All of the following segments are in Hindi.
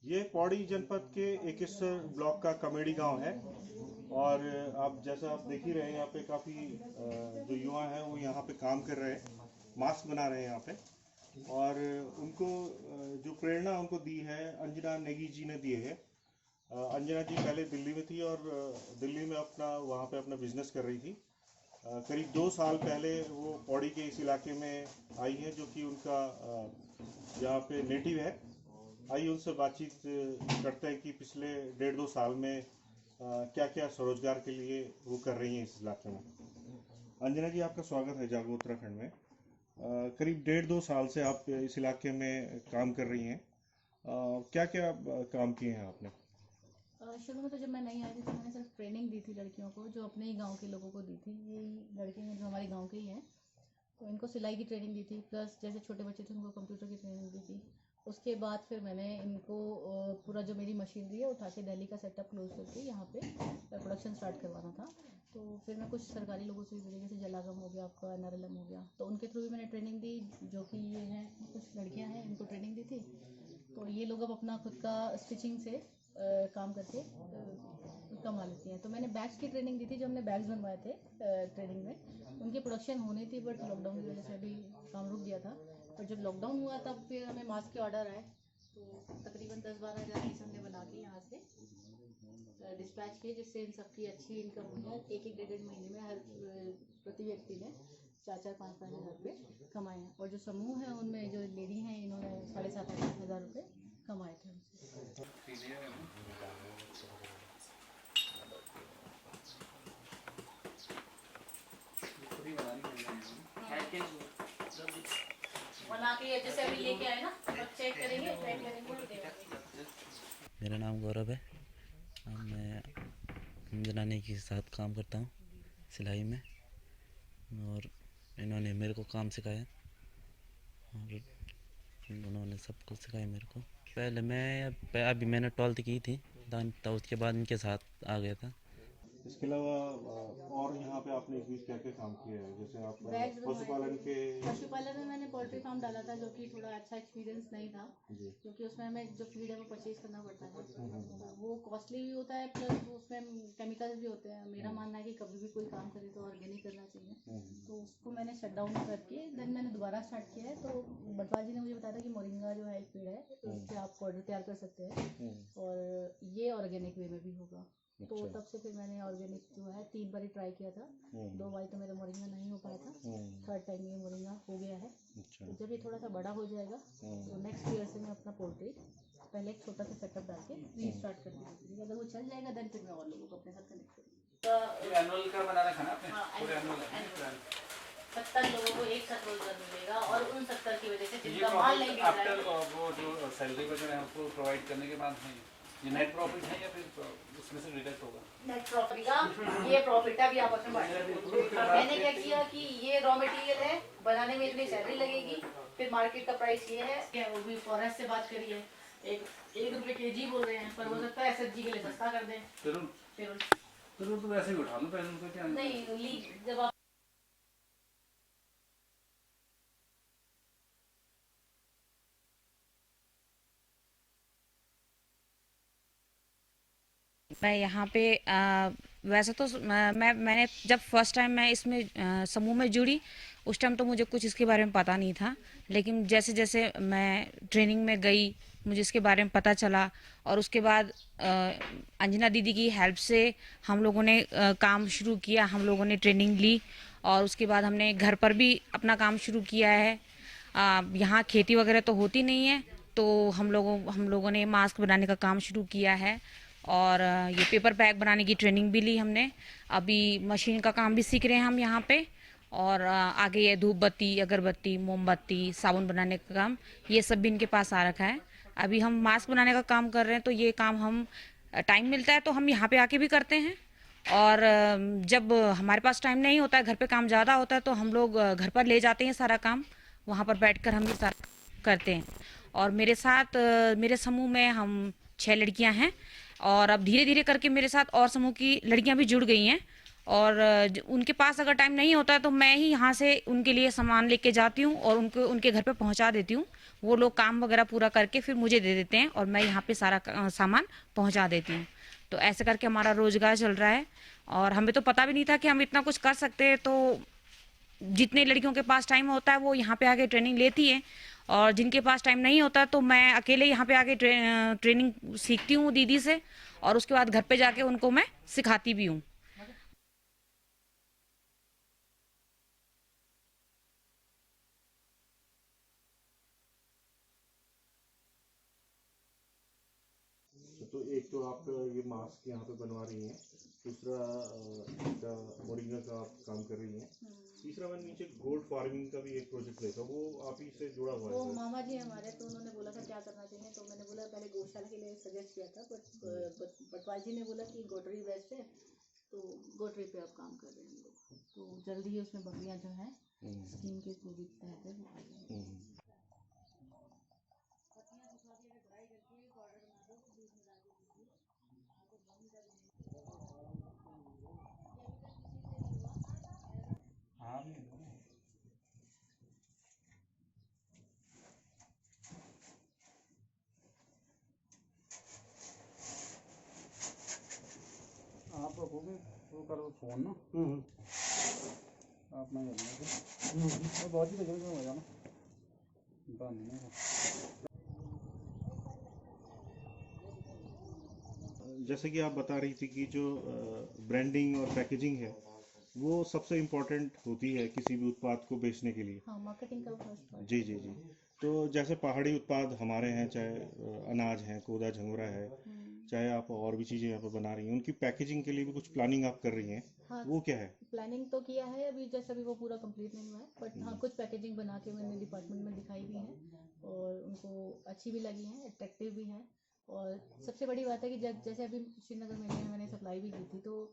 ये पौड़ी जनपद के एकेश्वर ब्लॉक का कमेडी गांव है। और आप जैसा आप देख ही रहे हैं, यहाँ पे काफ़ी जो युवा हैं वो यहाँ पे काम कर रहे हैं, मास्क बना रहे हैं यहाँ पे। और उनको जो प्रेरणा उनको दी है अंजना नेगी जी ने दी है। अंजना जी पहले दिल्ली में थी और दिल्ली में वहाँ पे अपना बिजनेस कर रही थी। करीब 2 साल पहले वो पौड़ी के इस इलाके में आई है, जो कि उनका यहाँ पे नेटिव है। आइए उनसे बातचीत करते हैं कि पिछले 1.5-2 साल में क्या क्या स्वरोजगार के लिए वो कर रही हैं इस इलाके में। अंजना जी, आपका स्वागत है जागो उत्तराखंड में। करीब 1.5-2 साल से आप इस इलाके में काम कर रही हैं। क्या क्या काम किए हैं आपने? शुरू में तो जब मैं नहीं आई थी तो मैंने सिर्फ ट्रेनिंग दी थी लड़कियों को, जो अपने ही गांव के लोगों को दी थी। यही लड़के हैं जो हमारे गांव के ही हैं, तो इनको सिलाई की ट्रेनिंग दी थी, प्लस जैसे छोटे बच्चे थे उनको कंप्यूटर की ट्रेनिंग दी थी। उसके बाद फिर मैंने इनको पूरा जो मेरी मशीनरी है उठा के दिल्ली का सेटअप क्लोज करके यहाँ पे प्रोडक्शन स्टार्ट करवाना था। तो फिर मैं कुछ सरकारी लोगों से भी मिली, जैसे जलागम हो गया, आपका NRLM हो गया, तो उनके थ्रू भी मैंने ट्रेनिंग दी। जो कि ये हैं कुछ लड़कियाँ हैं, इनको ट्रेनिंग दी थी। तो ये लोग अब अपना खुद का स्टिचिंग से काम करके कमा लेती हैं। तो मैंने बैग्स की ट्रेनिंग दी थी, जो हमने बैग्स बनवाए थे ट्रेनिंग में, उनकी प्रोडक्शन होनी थी, बट लॉकडाउन की वजह से अभी काम रुक गया था। पर जब लॉकडाउन हुआ तब फिर हमें मास्क के ऑर्डर आए, तो तकरीबन 10-12 हज़ार पीस हमने बना के यहाँ से डिस्पैच किए, जिससे इन सबकी अच्छी इनकम हुई है। एक 1-1.5 महीने में हर प्रति व्यक्ति ने 4-4-5-5 हज़ार रुपये कमाए हैं। और जो समूह है उनमें जो लेडी हैं, इन्होंने 7,500-8 हज़ार रुपये कमाए थे हमसे। बना के जैसे अभी लेके आए ना, चेक करेंगे, चेक करेंगे। मेरा नाम गौरव है। मैं अंजना के साथ काम करता हूँ सिलाई में, और इन्होंने मेरे को काम सिखाया और उन्होंने सब कुछ सिखाया मेरे को। पहले अभी मैंने 12th की थी, तो उसके बाद इनके साथ आ गया था। इसके अलावा और यहाँ पे आपने इस बीच क्या क्या काम किया है? जैसे आप पशुपालन में मैंने पोल्ट्री फार्म डाला था, जो कि थोड़ा अच्छा एक्सपीरियंस नहीं था, क्योंकि उसमें हमें जो फीड है वो परचेज करना पड़ता है। वो कॉस्टली भी होता है, प्लस उसमें केमिकल्स भी होते हैं। मेरा मानना है कि कभी भी कोई काम करे तो ऑर्गेनिक करना चाहिए। तो उसको मैंने शट डाउन करके देन मैंने दोबारा स्टार्ट किया है। तो बटवाल जी ने मुझे बताया था कि मोरिंगा जो है एक पेड़ है, तो उससे आप पाउडर तैयार कर सकते हैं, और ये ऑर्गेनिक वे में भी होगा। तो तब से फिर मैंने ऑर्गेनिक जो है 3 बार ट्राई किया था। 2 बार तो मेरा मोरिंगा नहीं हो पाया था, थर्ड टाइम ये मोरिंगा हो गया है। तो जब ये थोड़ा सा बड़ा हो जाएगा तो नेक्स्ट ईयर से मैं अपना पोल्ट्री पहले एक छोटा सा सेटअप डाल के रीस्टार्ट कर दूँगी। अगर वो चल जाएगा देन फिर मैं और लोगों को अपने साथ कनेक्ट करूँगी। एनुअल का बना रखा ना आपने? पूरे एनुअल 70 लोगों को एक साथ रोजगार मिलेगा, और उन 70 की वजह से जिनका माल नहीं बिक रहा है, वो जो सैलरी वगैरह हमको प्रोवाइड करने के बाद है, ये नेट प्रॉफिट है या फिर उसमें से डिडक्ट होगा? नेट प्रॉफिट का ये प्रॉफिट है। अभी आपस में मैंने क्या किया कि ये रॉ मटेरियल है, बनाने में इतनी सैलरी लगेगी, फिर मार्केट का प्राइस ये है। वो भी फॉरेस्ट से बात करिए, 1 रुपये kg बोल रहे हैं, पर हो सकता है SHG के लिए सस्ता कर दें। फिर तो वैसे ही उठा लो, पहले उनको क्या नहीं, जब आप मैं यहाँ पे वैसे तो मैंने जब फर्स्ट टाइम मैं इसमें समूह में जुड़ी, उस टाइम तो मुझे कुछ इसके बारे में पता नहीं था। लेकिन जैसे जैसे मैं ट्रेनिंग में गई, मुझे इसके बारे में पता चला, और उसके बाद अंजना दीदी की हेल्प से हम लोगों ने काम शुरू किया। हम लोगों ने ट्रेनिंग ली, और उसके बाद हमने घर पर भी अपना काम शुरू किया है। यहाँ खेती वगैरह तो होती नहीं है, तो हम लोगों ने मास्क बनाने का काम शुरू किया है, और ये पेपर बैग बनाने की ट्रेनिंग भी ली हमने। अभी मशीन का काम भी सीख रहे हैं हम यहाँ पे, और आगे ये धूप बत्ती, अगरबत्ती, मोमबत्ती, साबुन बनाने का काम, ये सब भी इनके पास आ रखा है। अभी हम मास्क बनाने का काम कर रहे हैं, तो ये काम हम टाइम मिलता है तो हम यहाँ पे आके भी करते हैं, और जब हमारे पास टाइम नहीं होता है, घर पे काम ज़्यादा होता है, तो हम लोग घर पर ले जाते हैं सारा काम, वहाँ पर बैठकर हम ये सारा करते हैं। और मेरे साथ मेरे समूह में हम 6 लड़कियाँ हैं, और अब धीरे धीरे करके मेरे साथ और समूह की लड़कियां भी जुड़ गई हैं। और उनके पास अगर टाइम नहीं होता है तो मैं ही यहाँ से उनके लिए सामान लेके जाती हूँ और उनके घर पे पहुँचा देती हूँ। वो लोग काम वगैरह पूरा करके फिर मुझे दे देते हैं और मैं यहाँ पे सारा सामान पहुँचा देती हूँ। तो ऐसे करके हमारा रोजगार चल रहा है और हमें तो पता भी नहीं था कि हम इतना कुछ कर सकते हैं। तो जितने लड़कियों के पास टाइम होता है वो यहाँ पे आके ट्रेनिंग लेती है और जिनके पास टाइम नहीं होता तो मैं अकेले यहाँ पे आके ट्रेनिंग सीखती हूँ दीदी से और उसके बाद घर पे जाके उनको मैं सिखाती भी हूँ। तो एक तो आप ये मास्क यहाँ पे बनवा रही हैं, दूसरा इसका मोरिंगा का आप काम कर रही हैं, तीसरा मैंने नीचे गोट फार्मिंग का भी एक प्रोजेक्ट देखा, वो आप ही से जुड़ा हुआ है। वो सर? मामा जी हमारे, तो उन्होंने बोला था क्या करना चाहिए, तो मैंने बोला पहले गौशाला के लिए सजेस्ट किया था, बट पटवाल जी ने बोला कि गोटरी बेस्ट है, तो गोटरी पे अब काम कर रहे हैं हम लोग। तो जल्दी ही उसमें बकरियां जो हैं स्कीम के थ्रू भी तहत है वो आ जाएंगी। आप रखोगे वो करो फोन ना आप नहीं करना बहुत ही जगह हो जाना नहीं है। जैसे कि आप बता रही थी कि जो ब्रांडिंग और पैकेजिंग है वो सबसे इम्पोर्टेंट होती है किसी भी उत्पाद को बेचने के लिए। हाँ, मार्केटिंग का फर्स्ट पार्ट। जी जी जी। तो जैसे पहाड़ी उत्पाद हमारे हैं, चाहे अनाज है, कोदा झंगोरा है, चाहे आप और भी चीज़ें यहाँ पर बना रही हैं, उनकी पैकेजिंग के लिए भी कुछ प्लानिंग आप कर रही हैं। हाँ, वो क्या है? प्लानिंग तो किया है अभी, जैसे अभी वो पूरा कंप्लीट नहीं हुआ है, बट हाँ कुछ पैकेजिंग बना के मैंने डिपार्टमेंट में दिखाई भी है और उनको अच्छी भी लगी है, अट्रैक्टिव भी है। और सबसे बड़ी बात है कि जैसे अभी श्रीनगर मेले में मैंने सप्लाई भी की थी, तो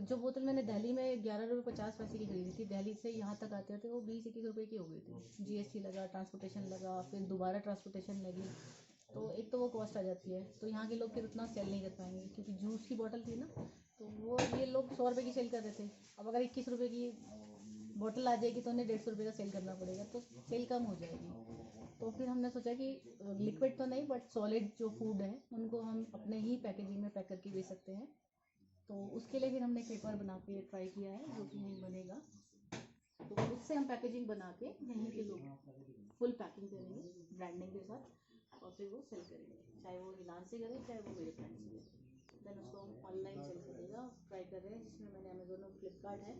जो बोतल मैंने दिल्ली में 11 रुपये 50 पैसे की खरीदी थी, दिल्ली से यहाँ तक आते थे वो 20-21 रुपये की हो गई थी। जीएसटी लगा, ट्रांसपोर्टेशन लगा, फिर दोबारा ट्रांसपोर्टेशन लगी, तो एक तो वो कॉस्ट आ जाती है। तो यहाँ के लोग फिर उतना सेल नहीं कर पाएंगे, क्योंकि जूस की बोतल थी ना, तो वो ये लोग 100 रुपये की सेल कर रहे थे। अब अगर 21 रुपये की बोतल आ जाएगी तो उन्हें 150 रुपये का सेल करना पड़ेगा, तो सेल कम हो जाएगी। तो फिर हमने सोचा कि लिक्विड तो नहीं, बट सॉलिड जो फूड है उनको हम अपने ही पैकेजिंग में पैक करके बेच सकते हैं। तो उसके लिए फिर हमने पेपर बना के ट्राई किया है, जो कि यहीं बनेगा। तो उससे हम पैकेजिंग बना के यहीं के लोग फुल पैकिंग करेंगे ब्रांडिंग के साथ, और फिर वो सेल करेंगे, चाहे वो हिलान से करें चाहे वो मेरे फ्रेंड से करें। देन उसको हम ऑनलाइन सेल करेगा, ट्राई कर रहे हैं, जिसमें मैंने अमेजोन और फ्लिपकार्ट है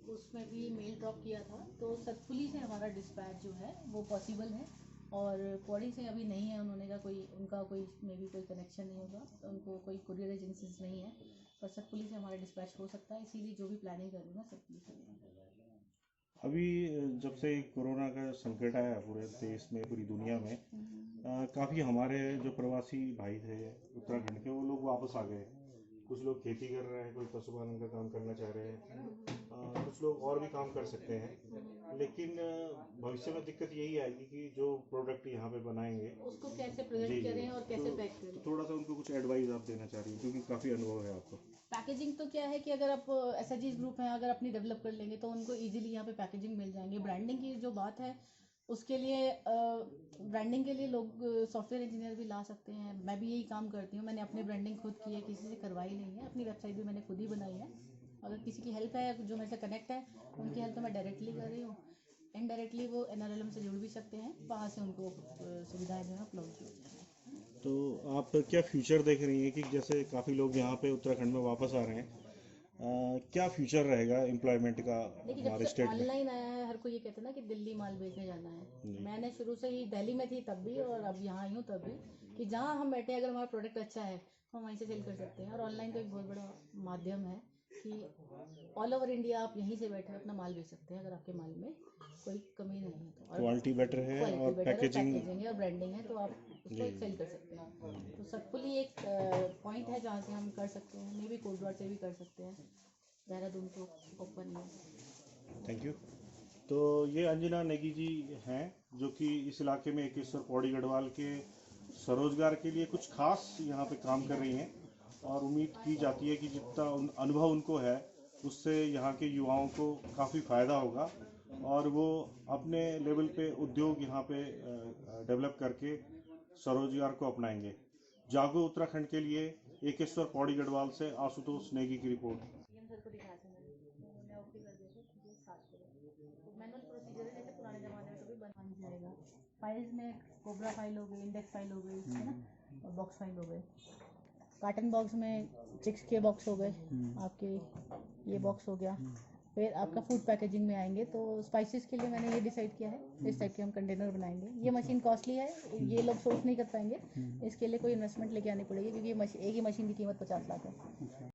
उसमें भी मेल ड्रॉप किया था। तो सतपुली से हमारा डिस्पैच जो है वो पॉसिबल है, और पौड़ी से अभी नहीं है, उन्होंने कहा कोई उनका कोई मे बी कोई कनेक्शन नहीं होगा, तो उनको कोई कुरियर एजेंसीज नहीं है, पर सतपुली से हमारा डिस्पैच हो सकता है, इसीलिए जो भी प्लानिंग कर रही हूँ मैं सतपुली से। अभी जब से कोरोना का संकट आया पूरे देश में, पूरी दुनिया में, काफ़ी हमारे जो प्रवासी भाई थे उत्तराखंड के, वो लोग वापस आ गए। कुछ लोग खेती कर रहे हैं, कोई पशुपालन का काम करना चाह रहे हैं, कुछ लोग और भी काम कर सकते हैं। लेकिन भविष्य में दिक्कत यही आएगी कि जो प्रोडक्ट यहाँ पे बनाएंगे उसको कैसे प्रेजेंट करें और कैसे पैक करें। थोड़ा सा उनको कुछ एडवाइस आप देना चाह रही हैं, क्योंकि काफ़ी अनुभव है आपको। पैकेजिंग तो क्या है कि अगर आप एसएचजी ग्रुप हैं, अगर अपनी डेवलप कर लेंगे तो उनको इजीली यहाँ पे पैकेजिंग मिल जाएंगे। ब्रांडिंग की जो बात है उसके लिए ब्रांडिंग के लिए लोग सॉफ्टवेयर इंजीनियर भी ला सकते हैं। मैं भी यही काम करती हूँ, मैंने अपनी ब्रांडिंग खुद की है, किसी से करवाई नहीं है। अपनी वेबसाइट भी मैंने खुद ही बनाई है। अगर किसी की हेल्प है, जो मेरे से कनेक्ट है, उनकी हेल्प तो मैं डायरेक्टली कर रही हूँ। इनडायरेक्टली वो NRLM से जुड़ भी सकते हैं, वहाँ से उनको सुविधाएं जो है उपलब्ध हो जाएंगी। तो आप क्या फ्यूचर देख रही हैं कि जैसे काफ़ी लोग यहाँ पे उत्तराखंड में वापस आ रहे हैं, क्या फ्यूचर रहेगा एम्प्लॉयमेंट का देखिए, हमारे जब से स्टेट में? ऑनलाइन आया है, हर कोई ये कहता है ना कि दिल्ली माल बेचने जाना है। मैंने शुरू से ही दिल्ली में थी तब भी, और अब यहाँ आई हूँ तब भी, कि जहाँ हम बैठे अगर हमारा प्रोडक्ट अच्छा है तो हम वहीं से सेल कर सकते हैं। और ऑनलाइन तो एक बहुत बड़ा माध्यम है कि ऑल ओवर इंडिया आप यहीं से बैठे अपना माल बेच सकते हैं, अगर आपके माल में कोई कमी नहीं है तो। और क्वालिटी बेटर है और पैकेजिंग है और ब्रांडिंग है, तो आप उसको सेल कर सकते हैं। तो सतपुली एक पॉइंट है जहाँ से हम कर सकते हैं, मे बी कोटद्वार से भी कर सकते हैं, देहरादून तो ओपन है। Thank you. तो ये अंजना नेगी जी हैं, जो कि इस इलाके में एकेश्वर पौड़ी गढ़वाल के स्वरोजगार के लिए कुछ खास यहाँ पे काम कर रही हैं, और उम्मीद की जाती है कि जितना अनुभव उनको है उससे यहाँ के युवाओं को काफ़ी फ़ायदा होगा और वो अपने लेवल पे उद्योग यहाँ पे डेवलप करके स्वरोजगार को अपनाएंगे। जागो उत्तराखंड के लिए एकेश्वर पौड़ी गढ़वाल से आशुतोष नेगी की रिपोर्ट। डीएम सर को दिखाया था मैंने, तो उन्होंने ओके कर दिया था कि ये स्टार्ट करो। तो मैनुअल प्रोसीजर है, जैसे पुराने ज़माने में कभी बन जाएगा। फाइल्स में कोबरा फाइल हो गई, इंडेक्स फाइल हो गई, है ना, और बॉक्स फाइल हो गए। कार्टन बॉक्स में चिक्स के बॉक्स हो गए, आपके ये बॉक्स हो गया। फिर आपका फूड पैकेजिंग में आएंगे तो स्पाइसेस के लिए मैंने ये डिसाइड किया है, इस टाइप के हम कंटेनर बनाएंगे। ये मशीन कॉस्टली है, ये लोग सोर्स नहीं कर पाएंगे, इसके लिए कोई इन्वेस्टमेंट लेके आनी पड़ेगी, क्योंकि एक ही मशीन की कीमत 50 लाख है।